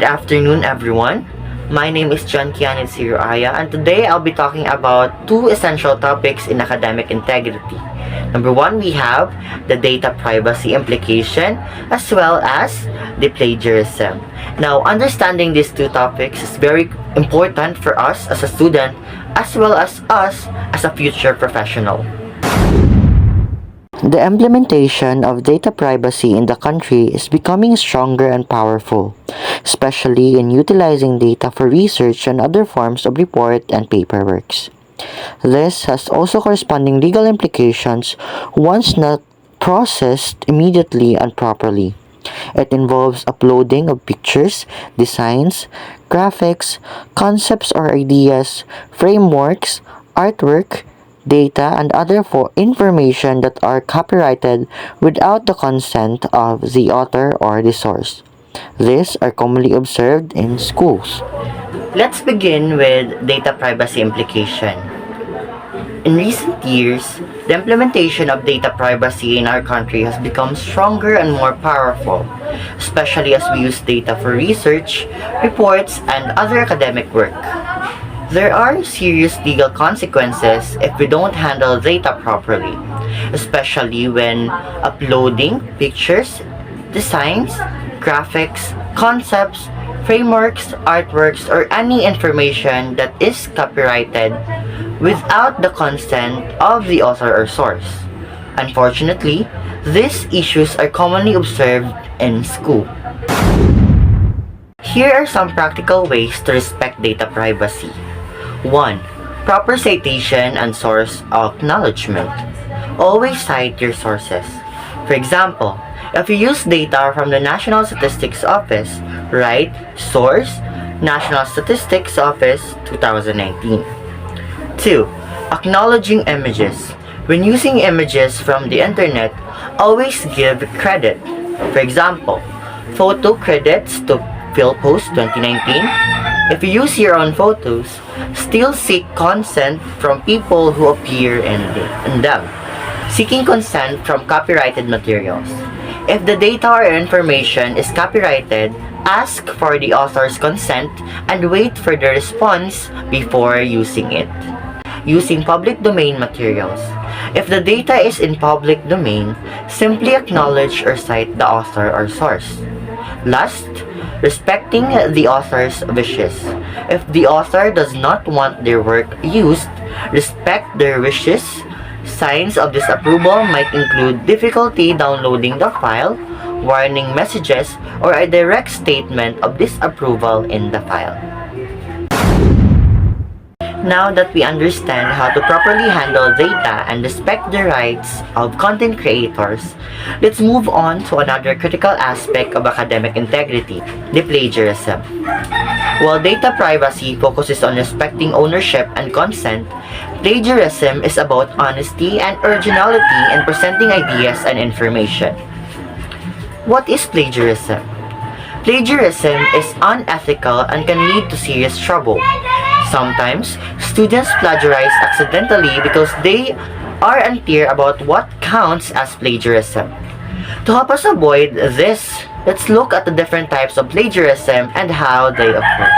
afternoon, everyone. My name is John Kianit Siroaya, and today I'll be talking about two essential topics in academic integrity. Number one, we have the data privacy implication as well as the plagiarism. Now, understanding these two topics is very important for us as a student as well as us as a future professional. The implementation of data privacy in the country is becoming stronger and powerful, especially in utilizing data for research and other forms of report and paperworks. This has also corresponding legal implications once not processed immediately and properly. It involves uploading of pictures, designs, graphics, concepts or ideas, frameworks, artwork, data, and other information that are copyrighted without the consent of the author or the source. These are commonly observed in schools. Let's begin with data privacy implication. In recent years, the implementation of data privacy in our country has become stronger and more powerful, especially as we use data for research, reports, and other academic work. There are serious legal consequences if we don't handle data properly, especially when uploading pictures, designs, graphics, concepts, frameworks, artworks, or any information that is copyrighted without the consent of the author or source. Unfortunately, these issues are commonly observed in school. Here are some practical ways to respect data privacy. 1. Proper citation and source acknowledgement. Always cite your sources. For example, if you use data from the National Statistics Office, write source National Statistics Office 2019. 2. Acknowledging images. When using images from the internet, always give credit. For example, photo credits to PhilPost 2019. If you use your own photos, still seek consent from people who appear in them. Seeking consent from copyrighted materials. If the data or information is copyrighted, ask for the author's consent and wait for the response before using it. Using public domain materials. If the data is in public domain, simply acknowledge or cite the author or source. Last, respecting the author's wishes. If the author does not want their work used, respect their wishes. Signs of disapproval might include difficulty downloading the file, warning messages, or a direct statement of disapproval in the file. Now that we understand how to properly handle data and respect the rights of content creators, let's move on to another critical aspect of academic integrity, the plagiarism. While data privacy focuses on respecting ownership and consent, plagiarism is about honesty and originality in presenting ideas and information. What is plagiarism? Plagiarism is unethical and can lead to serious trouble. Sometimes, students plagiarize accidentally because they are unclear about what counts as plagiarism. To help us avoid this, let's look at the different types of plagiarism and how they occur.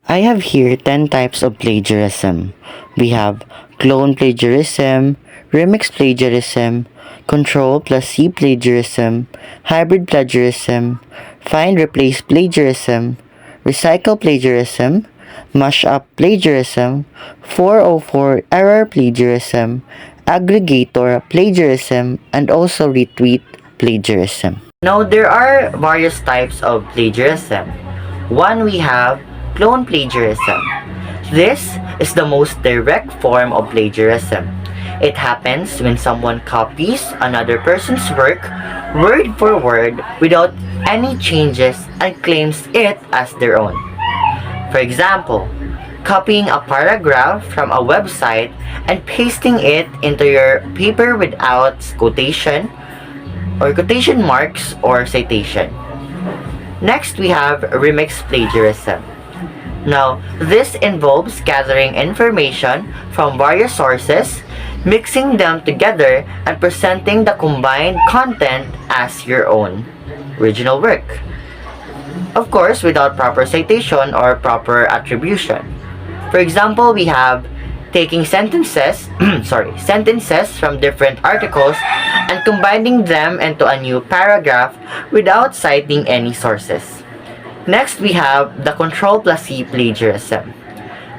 I have here 10 types of plagiarism. We have clone plagiarism, remix plagiarism, control plus C plagiarism, hybrid plagiarism, find replace plagiarism, recycle plagiarism, mashup plagiarism, 404 error plagiarism, aggregator plagiarism, and also retweet plagiarism. Now, there are various types of plagiarism. One, we have clone plagiarism. This is the most direct form of plagiarism. It happens when someone copies another person's work word for word without any changes and claims it as their own. For example, copying a paragraph from a website and pasting it into your paper without quotation or quotation marks or citation. Next, we have remix plagiarism. Now, this involves gathering information from various sources, mixing them together, and presenting the combined content as your own original work. Of course, without proper citation or proper attribution. For example, we have taking sentences, sentences from different articles and combining them into a new paragraph without citing any sources. Next, we have the control plus C plagiarism.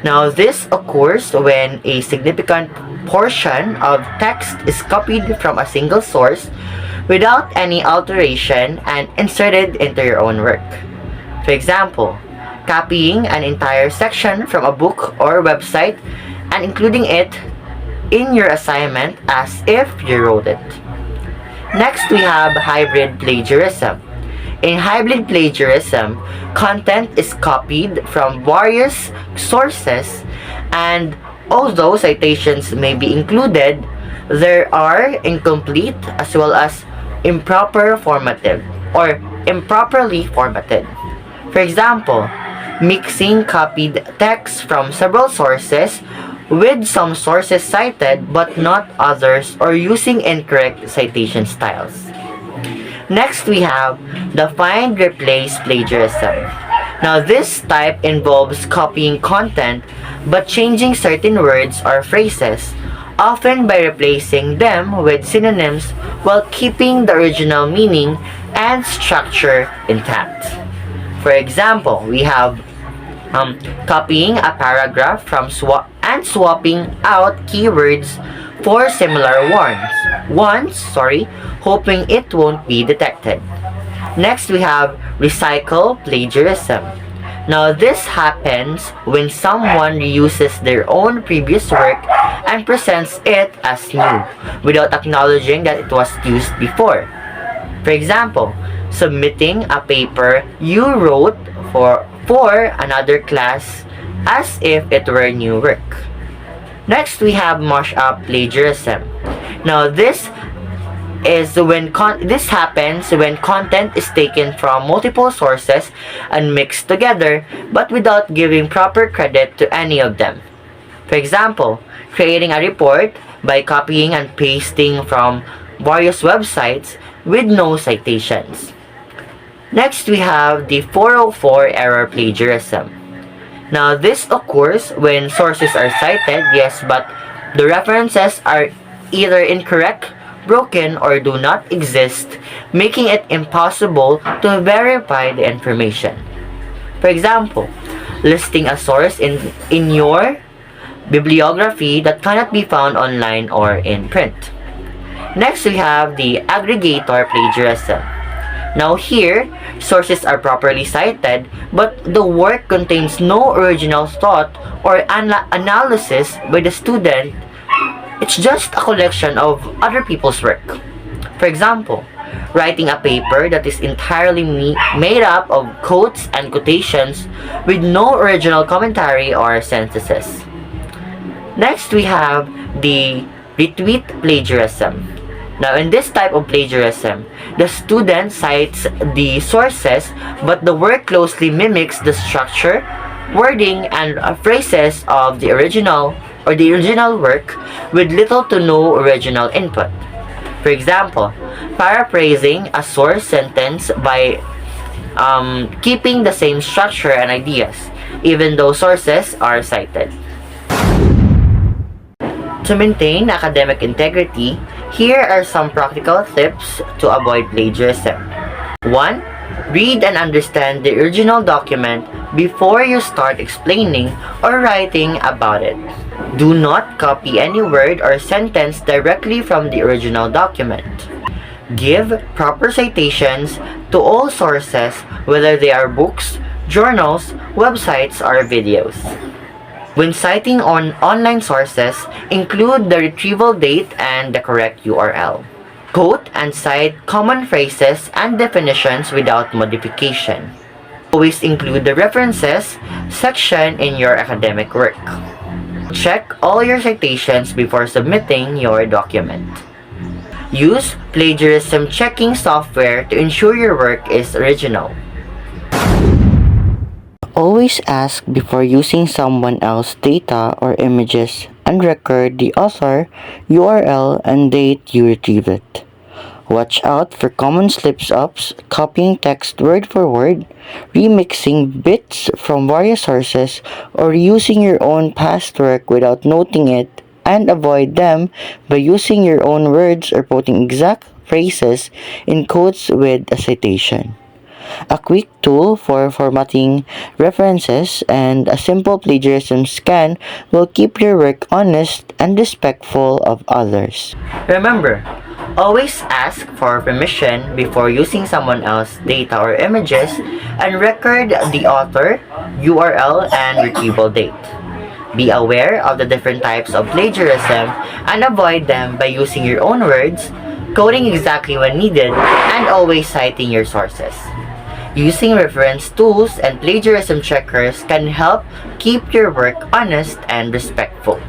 Now, this occurs when a significant portion of text is copied from a single source without any alteration and inserted into your own work. For example, copying an entire section from a book or website and including it in your assignment as if you wrote it. Next, we have hybrid plagiarism. In hybrid plagiarism, content is copied from various sources, and although citations may be included, there are incomplete as well as improperly formatted. For example, mixing copied text from several sources with some sources cited but not others, or using incorrect citation styles. Next, we have the find replace plagiarism. Now, this type involves copying content but changing certain words or phrases, often by replacing them with synonyms while keeping the original meaning and structure intact. For example, we have copying a paragraph from swapping out keywords for similar ones, hoping it won't be detected. Next, we have recycle plagiarism. Now, this happens when someone reuses their own previous work and presents it as new without acknowledging that it was used before. For example, submitting a paper you wrote for another class as if it were new work. Next, we have mash-up plagiarism. Now, this happens when content is taken from multiple sources and mixed together, but without giving proper credit to any of them. For example, creating a report by copying and pasting from various websites with no citations. Next, we have the 404 error plagiarism. Now, this occurs when sources are cited, yes, but the references are either incorrect, broken, or do not exist, making it impossible to verify the information. For example, listing a source in your bibliography that cannot be found online or in print. Next, we have the aggregator plagiarism. Now here, sources are properly cited, but the work contains no original thought or analysis by the student. It's just a collection of other people's work. For example, writing a paper that is entirely made up of quotes and quotations with no original commentary or synthesis. Next, we have the retweet plagiarism. Now, in this type of plagiarism, the student cites the sources, but the work closely mimics the structure, wording, and phrases of the original work with little to no original input. For example, paraphrasing a source sentence by keeping the same structure and ideas, even though sources are cited. To maintain academic integrity, here are some practical tips to avoid plagiarism. 1. Read and understand the original document before you start explaining or writing about it. Do not copy any word or sentence directly from the original document. Give proper citations to all sources, whether they are books, journals, websites, or videos. When citing on online sources, include the retrieval date and the correct URL. Quote and cite common phrases and definitions without modification. Always include the references section in your academic work. Check all your citations before submitting your document. Use plagiarism checking software to ensure your work is original. Always ask before using someone else's data or images and record the author, URL, and date you retrieve it. Watch out for common slips-ups, copying text word for word, remixing bits from various sources, or using your own past work without noting it, and avoid them by using your own words or putting exact phrases in quotes with a citation. A quick tool for formatting references and a simple plagiarism scan will keep your work honest and respectful of others. Remember, always ask for permission before using someone else's data or images and record the author, URL, and retrieval date. Be aware of the different types of plagiarism and avoid them by using your own words, coding exactly when needed, and always citing your sources. Using reference tools and plagiarism checkers can help keep your work honest and respectful.